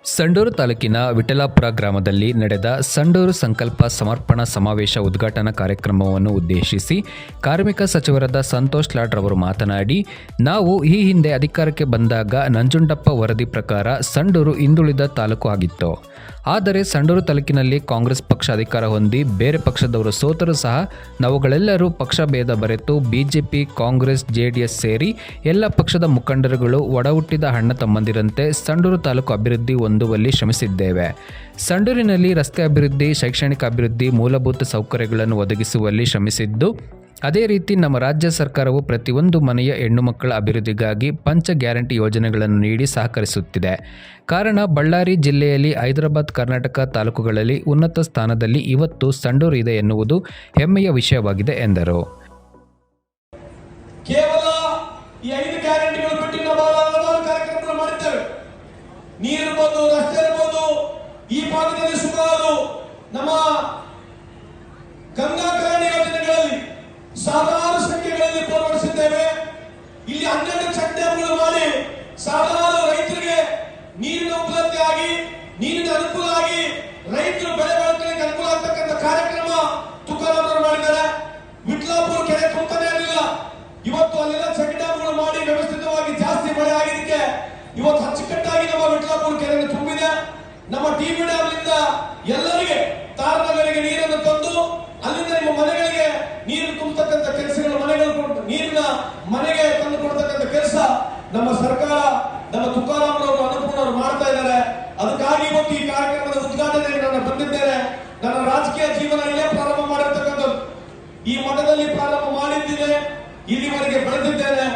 ಸಂಡೂರು ತಾಲೂಕಿನ ವಿಠಲಾಪುರ ಗ್ರಾಮದಲ್ಲಿ ನಡೆದ ಸಂಡೂರು ಸಂಕಲ್ಪ ಸಮರ್ಪಣಾ ಸಮಾವೇಶ ಉದ್ಘಾಟನಾ ಕಾರ್ಯಕ್ರಮವನ್ನು ಉದ್ದೇಶಿಸಿ ಕಾರ್ಮಿಕ ಸಚಿವರಾದ ಸಂತೋಷ್ ಲಾಡ್ ರವರು ಮಾತನಾಡಿ, ನಾವು ಈ ಹಿಂದೆ ಅಧಿಕಾರಕ್ಕೆ ಬಂದಾಗ ನಂಜುಂಡಪ್ಪ ವರದಿ ಪ್ರಕಾರ ಸಂಡೂರು ಹಿಂದುಳಿದ ತಾಲೂಕು ಆಗಿತ್ತು. ಆದರೆ ಸಂಡೂರು ತಾಲೂಕಿನಲ್ಲಿ ಕಾಂಗ್ರೆಸ್ ಪಕ್ಷ ಅಧಿಕಾರ ಹೊಂದಿ ಬೇರೆ ಪಕ್ಷದವರು ಸೋತರೂ ಸಹ ನಾವುಗಳೆಲ್ಲರೂ ಪಕ್ಷ ಭೇದ ಬರೆತು ಬಿಜೆಪಿ, ಕಾಂಗ್ರೆಸ್, JDS ಸೇರಿ ಎಲ್ಲ ಪಕ್ಷದ ಮುಖಂಡರುಗಳು ಒಡಹುಟ್ಟಿದ ಅಣ್ಣ ತಮ್ಮಂದಿರಂತೆ ಸಂಡೂರು ತಾಲೂಕು ಅಭಿವೃದ್ಧಿ ಹೊಂದುವಲ್ಲಿ ಶ್ರಮಿಸಿದ್ದೇವೆ. ಸಂಡೂರಿನಲ್ಲಿ ರಸ್ತೆ ಅಭಿವೃದ್ಧಿ, ಶೈಕ್ಷಣಿಕ ಅಭಿವೃದ್ಧಿ, ಮೂಲಭೂತ ಸೌಕರ್ಯಗಳನ್ನು ಒದಗಿಸುವಲ್ಲಿ ಶ್ರಮಿಸಿದ್ದು, ಅದೇ ರೀತಿ ನಮ್ಮ ರಾಜ್ಯ ಸರ್ಕಾರವು ಪ್ರತಿಯೊಂದು ಮನೆಯ ಹೆಣ್ಣು ಮಕ್ಕಳ ಅಭಿವೃದ್ಧಿಗಾಗಿ ಪಂಚ ಗ್ಯಾರಂಟಿ ಯೋಜನೆಗಳನ್ನು ನೀಡಿ ಸಹಕರಿಸುತ್ತಿದೆ. ಕಾರಣ ಬಳ್ಳಾರಿ ಜಿಲ್ಲೆಯಲ್ಲಿ ಹೈದರಾಬಾದ್, ಕರ್ನಾಟಕ ತಾಲೂಕುಗಳಲ್ಲಿ ಉನ್ನತ ಸ್ಥಾನದಲ್ಲಿ ಇವತ್ತು ಸಂಡೂರು ಇದೆ ಎನ್ನುವುದು ಹೆಮ್ಮೆಯ ವಿಷಯವಾಗಿದೆ ಎಂದರು. ಕೇವಲ ಈ 5 ಗ್ಯಾರಂಟಿಗಳು ಬಿಟ್ಟು ನಾವು ಹಲವಾರು ಕಾರ್ಯಕ್ರಮಗಳು ಮಾಡಿದ್ದೇವೆ. ನೀರಿರ್ಬೋದು, ರಸ್ತೆ ಇರ್ಬೋದು, ಈ ಭಾಗದಲ್ಲಿ ಸುಮಾರು ನಮ್ಮ ಗಂಗಾ ಕಲ್ಯಾಣ ಯೋಜನೆಗಳಲ್ಲಿ ಸಾವಿರಾರು ಸಂಖ್ಯೆಗಳಲ್ಲಿ ಪೂರ್ಣಗೊಳಿಸಿದ್ದೇವೆ. ಇಲ್ಲಿ 12 ಚೆಕ್ ಡ್ಯಾಮ್ಗಳು ಮಾಡಿ ಸಾವಿರಾರು ರೈತರಿಗೆ ನೀರಿನ ಉಪಲಬ್ಧಿ ಆಗಿ, ನೀರಿನ ಅನುಕೂಲ ಆಗಿ, ರೈತರು ಬೆಳೆ ಬೆಳೆಗಳಿಗೆ ಅನುಕೂಲ ಆಗ್ತಕ್ಕಂಥ ಕಾರ್ಯಕ್ರಮ ತುಕಾರಾಮ್ ಮಾಡಿದ್ದಾರೆ. ವಿಠಲಾಪುರ ಕೆರೆ ತುಂಬನೇ ಇರಲಿಲ್ಲ, ಇವತ್ತು ಅಲ್ಲೆಲ್ಲ ಚೆಕ್ ಡ್ಯಾಮ್ಗಳು ಮಾಡಿ ವ್ಯವಸ್ಥಿತವಾಗಿ ಜಾಸ್ತಿ ಮಳೆ ಆಗಿದ್ದಕ್ಕೆ ಇವತ್ತು ಅಚ್ಚುಕಟ್ಟಾಗಿ ನಮ್ಮ ವಿಠಲಾಪುರ ಕೆರೆ ತುಂಬಿದೆ. ನಮ್ಮ ಟಿಬಿ ಡ್ಯಾಮ್ನಿಂದ ಎಲ್ಲರಿಗೆ ತಾರನಗರಿಗೆ ನೀರನ್ನು ತಂದು ಅಲ್ಲಿಂದ ನಿಮ್ಮ ಮನೆಗಳಿಗೆ ನೀರು ತುಂಬತಕ್ಕಂಥ ಕೆಲಸಗಳು, ನೀರಿನ ಮನೆಗೆ ತಂದು ಕೊಡ್ತಕ್ಕಂಥ ಕೆಲಸ ನಮ್ಮ ಸರ್ಕಾರ, ನಮ್ಮ ತುಕಾರಾಮ್ ಅವರು, ಅನ್ನಪೂರ್ಣವರು ಮಾಡ್ತಾ ಇದ್ದಾರೆ. ಅದಕ್ಕಾಗಿ ಇವತ್ತು ಈ ಕಾರ್ಯಕ್ರಮದ ಉದ್ಘಾಟನೆಗೆ ನಾನು ಬಂದಿದ್ದೇನೆ. ನನ್ನ ರಾಜಕೀಯ ಜೀವನ ಇಲ್ಲೇ ಪ್ರಾರಂಭ ಮಾಡಿರ್ತಕ್ಕಂಥದ್ದು, ಈ ಮಠದಲ್ಲಿ ಪ್ರಾರಂಭ ಮಾಡಿದ್ದೇನೆ, ಇಲ್ಲಿವರೆಗೆ ಬೆಳೆದಿದ್ದೇನೆ.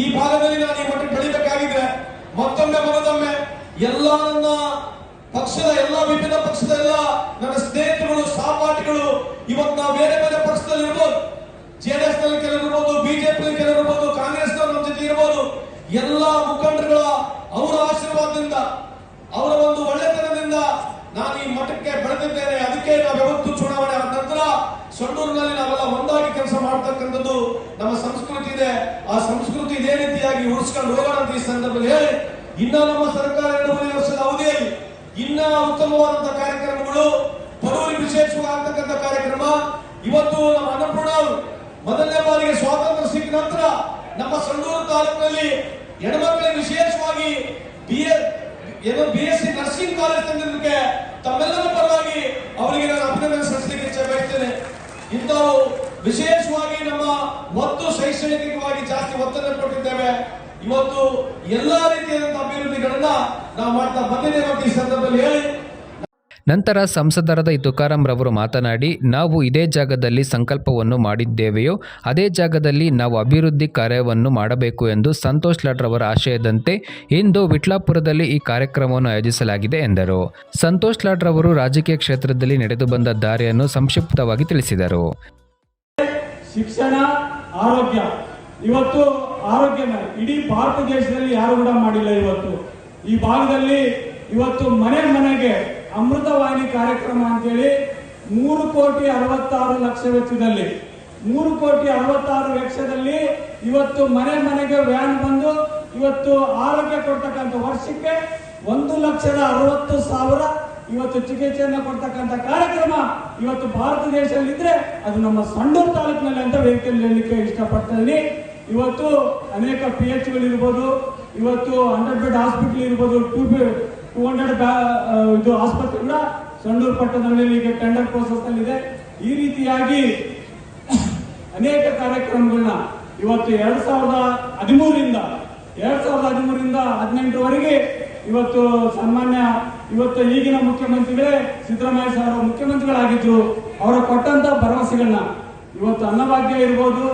ಈ ಭಾಗದಲ್ಲಿ ನಾನು ಈ ಮಠಕ್ಕೆ ಬೆಳಿಬೇಕಾಗಿದೆ. ಮತ್ತೊಮ್ಮೆ ಎಲ್ಲ ನನ್ನ ಪಕ್ಷದ, ಎಲ್ಲ ವಿಭಿನ್ನ ಪಕ್ಷದ ಎಲ್ಲ ನನ್ನ ಸ್ನೇಹಿತರು, ಸಹಪಾಠಿಗಳು, ಇವತ್ತು ನಾವು ಬೇರೆ ಬೇರೆ ಪಕ್ಷದಲ್ಲಿ ಇರ್ಬೋದು, JDS ನಲ್ಲಿ ಕೆಲವರು ಇರ್ಬೋದು, ಬಿಜೆಪಿ ಕೆಲವರು ಇರ್ಬೋದು, ಕಾಂಗ್ರೆಸ್ ನಮ್ಮ ಜೊತೆ ಇರ್ಬೋದು, ಎಲ್ಲ ಮುಖಂಡರುಗಳ ಅವರ ಆಶೀರ್ವಾದದಿಂದ, ಅವರ ಒಂದು ಒಳ್ಳೆತನದಿಂದ ನಾನು ಈ ಮಠಕ್ಕೆ ಬೆಳೆದಿದ್ದೇನೆ. ಅದಕ್ಕೆ ನಾವು ಯಾವತ್ತು ಚುನಾವಣೆ ಆದ ನಂತರ ಸಂಡೂರಿನಲ್ಲಿ ನಾವೆಲ್ಲ ಒಂದಾಗಿ ಕೆಲಸ ಮಾಡ್ತಕ್ಕಂಥದ್ದು ನಮ್ಮ ಸಂಸ್ಕೃತಿ ಇದೆ. ಆ ಸಂಸ್ಕೃತಿ ಇದೇ ರೀತಿಯಾಗಿ ಉಳಿಸ್ಕೊಂಡು ಹೋಗೋಣ ಅಂತ ಈ ಸಂದರ್ಭದಲ್ಲಿ ಹೇಳಿ, ಇನ್ನ ನಮ್ಮ ಸರ್ಕಾರ 2 ವರ್ಷದ ಅವಧಿಯಲ್ಲಿ ಇನ್ನ ಉತ್ತಮವಾದಂತಹ ಕಾರ್ಯಕ್ರಮಗಳು, ಬಡವರಿಗೆ ವಿಶೇಷವಾಗತಕ್ಕಂಥ ಕಾರ್ಯಕ್ರಮ. ಇವತ್ತು ನಮ್ಮ ಅನ್ನಪೂರ್ಣ ಅವರು ಮೊದಲನೇ ಬಾರಿಗೆ ಸ್ವಾತಂತ್ರ್ಯ ಸಿಕ್ಕ ನಂತರ ನಮ್ಮ ಸಂಡೂರು ತಾಲೂಕಿನಲ್ಲಿ ಹೆಣ್ಮಕ್ಳಿಗೆ ವಿಶೇಷವಾಗಿ BSc ನರ್ಸಿಂಗ್ ಕಾಲೇಜ್ ತಂದಿದ್ದಕ್ಕೆ ತಮ್ಮೆಲ್ಲರ ಪರವಾಗಿ ಅವರಿಗೆ ನಾನು ಅಭಿನಂದನೆ ಸಲ್ಲಿಸಲಿಕ್ಕೆ ಬಯಸ್ತೇನೆ. ಇಂಥವು ವಿಶೇಷವಾಗಿ ನಮ್ಮ ಒತ್ತು ಶೈಕ್ಷಣಿಕವಾಗಿ ಜಾಸ್ತಿ ಒತ್ತನ್ನು ಕೊಟ್ಟಿದ್ದೇವೆ. ಇವತ್ತು ಎಲ್ಲಾ ರೀತಿಯಾದಂತಹ ಅಭಿವೃದ್ಧಿಗಳನ್ನ ನಾವು ಮಾಡ್ತಾ ಬಂದಿದ್ದೇವೆ ಅಂತ ಈ ಸಂದರ್ಭದಲ್ಲಿ ಹೇಳಿ, ನಂತರ ಸಂಸದರಾದ ತುಕಾರಾಮ್ ರವರು ಮಾತನಾಡಿ, ನಾವು ಇದೇ ಜಾಗದಲ್ಲಿ ಸಂಕಲ್ಪವನ್ನು ಮಾಡಿದ್ದೇವೆಯೋ ಅದೇ ಜಾಗದಲ್ಲಿ ನಾವು ಅಭಿವೃದ್ಧಿ ಕಾರ್ಯವನ್ನು ಮಾಡಬೇಕು ಎಂದು ಸಂತೋಷ್ ಲಾಡ್ ರವರ ಆಶಯದಂತೆ ಇಂದು ವಿಠಲಾಪುರದಲ್ಲಿ ಈ ಕಾರ್ಯಕ್ರಮವನ್ನು ಆಯೋಜಿಸಲಾಗಿದೆ ಎಂದರು. ಸಂತೋಷ್ ಲಾಡ್ ರವರು ರಾಜಕೀಯ ಕ್ಷೇತ್ರದಲ್ಲಿ ನಡೆದು ಬಂದ ದಾರಿಯನ್ನು ಸಂಕ್ಷಿಪ್ತವಾಗಿ ತಿಳಿಸಿದರು. ಶಿಕ್ಷಣ, ಆರೋಗ್ಯ, ಇವತ್ತು ಆರೋಗ್ಯ ಇಡೀ ಭಾರತ ದೇಶದಲ್ಲಿ ಯಾರು ಕೂಡ ಮಾಡಿಲ್ಲ. ಇವತ್ತು ಈ ಭಾಗದಲ್ಲಿ ಇವತ್ತು ಮನೆಗೆ ಅಮೃತವಾಹಿನಿ ಕಾರ್ಯಕ್ರಮ ಅಂತೇಳಿ 3,66,00,000 ವೆಚ್ಚದಲ್ಲಿ 3,66,00,000 ವೆಚ್ಚದಲ್ಲಿ ಇವತ್ತು ಮನೆಗೆ ವ್ಯಾನ್ ಬಂದು ಇವತ್ತು ಆರೋಗ್ಯ ಕೊಡ್ತಕ್ಕಂಥ ವರ್ಷಕ್ಕೆ 1,60,000 ಇವತ್ತು ಚಿಕಿತ್ಸೆಯನ್ನು ಕೊಡ್ತಕ್ಕಂಥ ಕಾರ್ಯಕ್ರಮ ಇವತ್ತು ಭಾರತ ದೇಶದಲ್ಲಿ ಇದ್ರೆ ಅದು ನಮ್ಮ ಸಂಡೂರು ತಾಲೂಕಿನಲ್ಲಿ ಅಂತ ವೇದಿಕೆಯಲ್ಲಿ ಹೇಳಲಿಕ್ಕೆ ಇಷ್ಟಪಡ್ತೀನಿ. ಇವತ್ತು ಅನೇಕ PHಗಳು ಇರ್ಬೋದು, ಇವತ್ತು 100 ಬೆಡ್ ಹಾಸ್ಪಿಟಲ್ ಇರ್ಬೋದು, 200 ಇದು ಆಸ್ಪತ್ರೆ ಕೂಡ ಸಂಡೂರು ಪಟ್ಟಣದಲ್ಲಿ ಈಗ ಟೆಂಡರ್ ಪ್ರೋಸೆಸ್ ನಲ್ಲಿ ಇದೆ. ಈ ರೀತಿಯಾಗಿ ಅನೇಕ ಕಾರ್ಯಕ್ರಮಗಳನ್ನ ಇವತ್ತು 2013ರಿಂದ 2018ವರೆಗೆ ಇವತ್ತು ಸನ್ಮಾನ್ಯ ಇವತ್ತು ಈಗಿನ ಮುಖ್ಯಮಂತ್ರಿಗಳೇ ಸಿದ್ದರಾಮಯ್ಯ ಸರ್ ಅವರು ಮುಖ್ಯಮಂತ್ರಿಗಳಾಗಿದ್ರು. ಅವರ ಕೊಟ್ಟಂತ ಭರವಸೆಗಳನ್ನ ಇವತ್ತು ಅನ್ನಭಾಗ್ಯ ಇರ್ಬೋದು,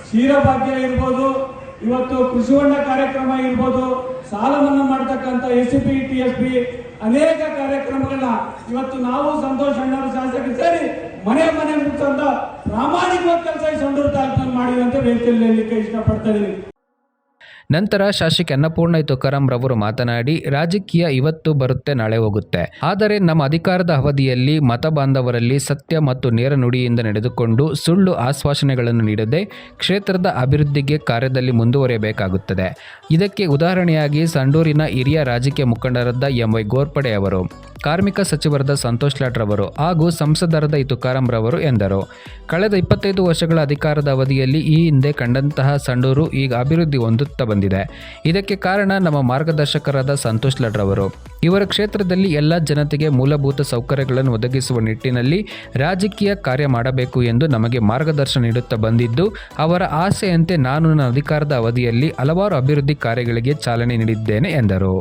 ಕ್ಷೀರಭಾಗ್ಯ ಇರ್ಬೋದು, ಇವತ್ತು ಕೃಷಿ ಹೊಂಡ ಕಾರ್ಯಕ್ರಮ ಇರ್ಬೋದು, ಸಾಲ ಮನ್ನಾ ಮಾಡತಕ್ಕಂಥ SCP, TSP ಅನೇಕ ಕಾರ್ಯಕ್ರಮಗಳನ್ನ ಇವತ್ತು ನಾವು ಸಂತೋಷ್ ಅಣ್ಣವರ ಶಾಸಕರು ಸೇರಿ ಮನೆ ಮುಗಿಸಂತ ಪ್ರಾಮಾಣಿಕವಾದ ಕೆಲಸ ಸಂಡೂರು ತಾಲೂಕಿನಲ್ಲಿ ಮಾಡಿದಂತೆ ವೇದಿಕೆಯಲ್ಲಿ ಹೇಳಲಿಕ್ಕೆ ಇಷ್ಟಪಡ್ತಾ ಇದ್ದೀನಿ. ನಂತರ ಶಾಸಕಿ ಅನ್ನಪೂರ್ಣ ತುಕಾರಾಂ ರವರು ಮಾತನಾಡಿ, ರಾಜಕೀಯ ಇವತ್ತು ಬರುತ್ತೆ ನಾಳೆ ಹೋಗುತ್ತೆ. ಆದರೆ ನಮ್ಮ ಅಧಿಕಾರದ ಅವಧಿಯಲ್ಲಿ ಮತ ಬಾಂಧವರಲ್ಲಿ ಸತ್ಯ ಮತ್ತು ನೇರ ನುಡಿಯಿಂದ ನಡೆದುಕೊಂಡು ಸುಳ್ಳು ಆಶ್ವಾಸನೆಗಳನ್ನು ನೀಡದೆ ಕ್ಷೇತ್ರದ ಅಭಿವೃದ್ಧಿಗೆ ಕಾರ್ಯದಲ್ಲಿ ಮುಂದುವರಿಯಬೇಕಾಗುತ್ತದೆ. ಇದಕ್ಕೆ ಉದಾಹರಣೆಯಾಗಿ ಸಂಡೂರಿನ ಹಿರಿಯ ರಾಜಕೀಯ ಮುಖಂಡರಾದ ಎಂ.ವೈ. ಗೋರ್ಪಡೆ ಅವರು, ಕಾರ್ಮಿಕ ಸಚಿವರಾದ ಸಂತೋಷ್ ಲಾಡ್ ರವರು ಹಾಗೂ ಸಂಸದರಾದ ತುಕಾರಾಂ ರವರು ಎಂದರು. ಕಳೆದ 25 ವರ್ಷಗಳ ಅಧಿಕಾರದ ಅವಧಿಯಲ್ಲಿ ಈ ಹಿಂದೆ ಕಂಡಂತಹ ಸಂಡೂರು ಈಗ ಅಭಿವೃದ್ಧಿ ಹೊಂದುತ್ತಾ ಬಂದಿದೆ. ಇದಕ್ಕೆ ಕಾರಣ ನಮ್ಮ ಮಾರ್ಗದರ್ಶಕರಾದ ಸಂತೋಷ್ ಲಾಡ್ ರವರು. ಇವರ ಕ್ಷೇತ್ರದಲ್ಲಿ ಎಲ್ಲ ಜನತೆಗೆ ಮೂಲಭೂತ ಸೌಕರ್ಯಗಳನ್ನು ಒದಗಿಸುವ ನಿಟ್ಟಿನಲ್ಲಿ ರಾಜಕೀಯ ಕಾರ್ಯ ಮಾಡಬೇಕು ಎಂದು ನಮಗೆ ಮಾರ್ಗದರ್ಶನ ನೀಡುತ್ತಾ ಬಂದಿದ್ದು, ಅವರ ಆಸೆಯಂತೆ ನಾನು ನನ್ನ ಅಧಿಕಾರದ ಅವಧಿಯಲ್ಲಿ ಹಲವಾರು ಅಭಿವೃದ್ಧಿ ಕಾರ್ಯಗಳಿಗೆ ಚಾಲನೆ ನೀಡಿದ್ದೇನೆ ಎಂದರು.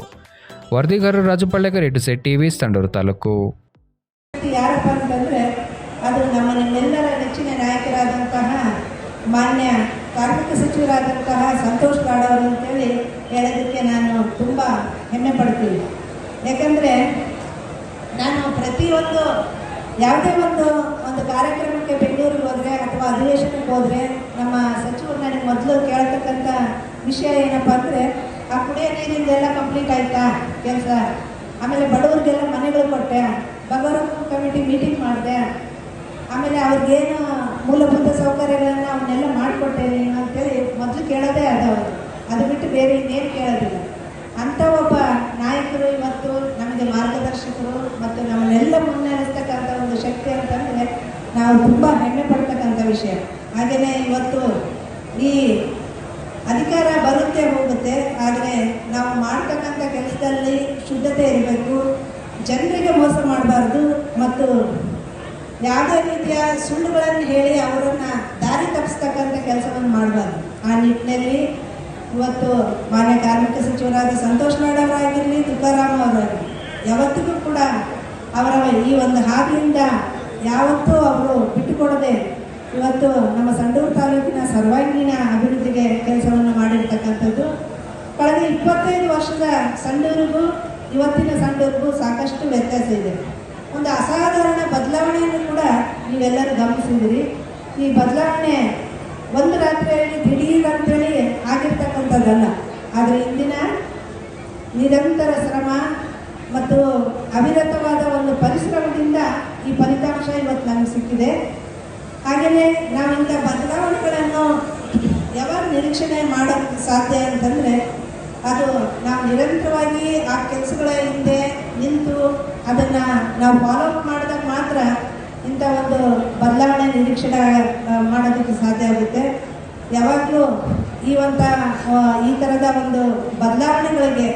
ವರದಿಗಾರರು ರಾಜು ಪಳ್ಳೆಗರ್, ಎಟುಸೆಟ್ ಟಿವಿ, ಸಂಡೂರು ತಾಲೂಕು. ಯಾರಪ್ಪ ಅಂತಂದರೆ ಅದು ನಮ್ಮ ನಿಮ್ಮೆಲ್ಲರ ನೆಚ್ಚಿನ ನಾಯಕರಾದಂತಹ ಮಾನ್ಯ ಕಾರ್ಮಿಕ ಸಚಿವರಾದಂತಹ ಸಂತೋಷ್ ಲಾಡ್ ಅವರು ಅಂತೇಳಿ ಹೇಳೋದಕ್ಕೆ ನಾನು ತುಂಬ ಹೆಮ್ಮೆ ಪಡ್ತೀನಿ. ಯಾಕಂದರೆ ನಾನು ಪ್ರತಿಯೊಂದು ಯಾವುದೇ ಒಂದು ಕಾರ್ಯಕ್ರಮಕ್ಕೆ ಬೆಂಗಳೂರಿಗೆ ಹೋದರೆ ಅಥವಾ ಅಧಿವೇಶನಕ್ಕೆ ಹೋದರೆ ನಮ್ಮ ಸಚಿವರು ನನಗೆ ಮೊದಲು ಕೇಳತಕ್ಕಂಥ ವಿಷಯ ಏನಪ್ಪ ಅಂದರೆ, ಆ ಕುಡಿಯೋ ನೀರಿಂದೆಲ್ಲ ಕಂಪ್ಲೀಟ್ ಆಯಿತಾ ಕೆಲಸ, ಆಮೇಲೆ ಬಡವರಿಗೆಲ್ಲ ಮನೆಗಳು ಕೊಟ್ಟೆ, ಬಗರು ಕಮಿಟಿ ಮೀಟಿಂಗ್ ಮಾಡಿದೆ, ಆಮೇಲೆ ಅವ್ರಿಗೇನು ಮೂಲಭೂತ ಸೌಕರ್ಯಗಳನ್ನು ಅವನ್ನೆಲ್ಲ ಮಾಡಿಕೊಟ್ಟೆ ನೀನು ಅಂತೇಳಿ ಮೊದಲು ಕೇಳೋದೇ ಅದು ಬಿಟ್ಟು ಬೇರೆ ಇನ್ನೇನು ಕೇಳೋದಿಲ್ಲ. ಅಂಥ ಒಬ್ಬ ನಾಯಕರು ಇವತ್ತು ನಮಗೆ ಮಾರ್ಗದರ್ಶಕರು ಮತ್ತು ನಮ್ಮನ್ನೆಲ್ಲ ಮುನ್ನಡೆಸ್ತಕ್ಕಂಥ ಒಂದು ಶಕ್ತಿ ಅಂತಂದರೆ ನಾವು ತುಂಬ ಹೆಮ್ಮೆ ಪಡ್ತಕ್ಕಂಥ ವಿಷಯ. ಹಾಗೆಯೇ ಇವತ್ತು ಈ ಅಧಿಕಾರ ಬರುತ್ತೆ ಹೋಗುತ್ತೆ, ಆದರೆ ನಾವು ಮಾಡ್ತಕ್ಕಂಥ ಕೆಲಸದಲ್ಲಿ ಶುದ್ಧತೆ ಇರಬೇಕು, ಜನರಿಗೆ ಮೋಸ ಮಾಡಬಾರ್ದು ಮತ್ತು ಯಾವುದೇ ರೀತಿಯ ಸುಳ್ಳುಗಳನ್ನು ಹೇಳಿ ಅವರನ್ನು ದಾರಿ ತಪ್ಪಿಸ್ತಕ್ಕಂಥ ಕೆಲಸವನ್ನು ಮಾಡಬಾರ್ದು. ಆ ನಿಟ್ಟಿನಲ್ಲಿ ಇವತ್ತು ಮಾನ್ಯ ಕಾರ್ಮಿಕ ಸಚಿವರಾದ ಸಂತೋಷ್ ಲಾಡ್ ಅವರಾಗಿರಲಿ, ತುಕಾರಾಂ ಅವರಾಗಿರಲಿ, ಯಾವತ್ತಿಗೂ ಕೂಡ ಅವರ ಈ ಒಂದು ಹಾದಿಯಿಂದ ಯಾವತ್ತೂ ಅವರು ಬಿಟ್ಟುಕೊಡದೆ ಇವತ್ತು ನಮ್ಮ ಸಂಡೂರು ತಾಲೂಕಿನ ಸರ್ವಾಂಗೀಣ ಅಭಿವೃದ್ಧಿಗೆ ಕೆಲಸವನ್ನು ಮಾಡಿರ್ತಕ್ಕಂಥದ್ದು. ಕಳೆದ 25 ವರ್ಷದ ಸಂಡೂರಿಗೂ ಇವತ್ತಿನ ಸಂಡೂರಿಗೂ ಸಾಕಷ್ಟು ವ್ಯತ್ಯಾಸ ಇದೆ. ಒಂದು ಅಸಾಧಾರಣ ಬದಲಾವಣೆಯನ್ನು ಕೂಡ ನೀವೆಲ್ಲರೂ ಗಮನಿಸಿದಿರಿ. ಈ ಬದಲಾವಣೆ ಒಂದು ರಾತ್ರಿಯಲ್ಲಿ ದಿಢೀರ್ ಅಂತೇಳಿ ಆಗಿರ್ತಕ್ಕಂಥದ್ದಲ್ಲ, ಆದರೆ ಇಂದಿನ ನಿರಂತರ ಶ್ರಮ ಮತ್ತು ಅವಿರತವಾದ ಒಂದು ಪರಿಶ್ರಮದಿಂದ ಈ ಫಲಿತಾಂಶ ಇವತ್ತು ನಮಗೆ ಸಿಕ್ಕಿದೆ. ಹಾಗೆಯೇ ನಾವಿಂಥ ಬದಲಾವಣೆಗಳನ್ನು ಯಾವಾಗ ನಿರೀಕ್ಷಣೆ ಮಾಡೋಕ್ಕೆ ಸಾಧ್ಯ ಅಂತಂದರೆ, ಅದು ನಾವು ನಿರಂತರವಾಗಿ ಆ ಕೆಲಸಗಳ ಹಿಂದೆ ನಿಂತು ಅದನ್ನು ನಾವು ಫಾಲೋ ಅಪ್ ಮಾಡಿದಾಗ ಮಾತ್ರ ಇಂಥ ಒಂದು ಬದಲಾವಣೆ ನಿರೀಕ್ಷಣೆ ಮಾಡೋದಕ್ಕೆ ಸಾಧ್ಯ ಆಗುತ್ತೆ. ಯಾವಾಗಲೂ ಈ ಥರದ ಒಂದು ಬದಲಾವಣೆಗಳಿಗೆ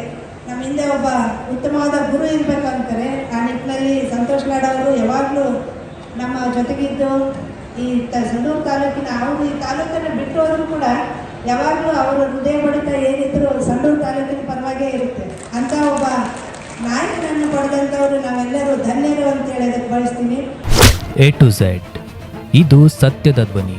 ನಮ್ಮ ಹಿಂದೆ ಒಬ್ಬ ಉತ್ತಮವಾದ ಗುರು ಇರಬೇಕಂತಾರೆ. ಆ ನಿಟ್ಟಿನಲ್ಲಿ ಸಂತೋಷ್ ಲಾಡ್ ಅವರು ಯಾವಾಗಲೂ ನಮ್ಮ ಜೊತೆಗಿದ್ದು ಈ ಸಂಡೂರು ತಾಲೂಕಿನ ಅವರು ಈ ತಾಲೂಕನ್ನು ಬಿಟ್ಟು ಹೋದರೂ ಕೂಡ ಯಾವಾಗಲೂ ಅವರ ಹೃದಯ ಬಡಿತ ಏನಿದ್ರು ಸಂಡೂರು ತಾಲೂಕಿನ ಪರವಾಗೇ ಇರುತ್ತೆ. ಅಂಥ ಒಬ್ಬ ನಾಯಕನನ್ನು ಪಡೆದಂಥವರು ನಾವೆಲ್ಲರೂ ಧನ್ಯರು ಅಂತ ಹೇಳೋದಕ್ಕೆ ಬಯಸ್ತೀನಿ. A to Z, ಇದು ಸತ್ಯದ ಧ್ವನಿ.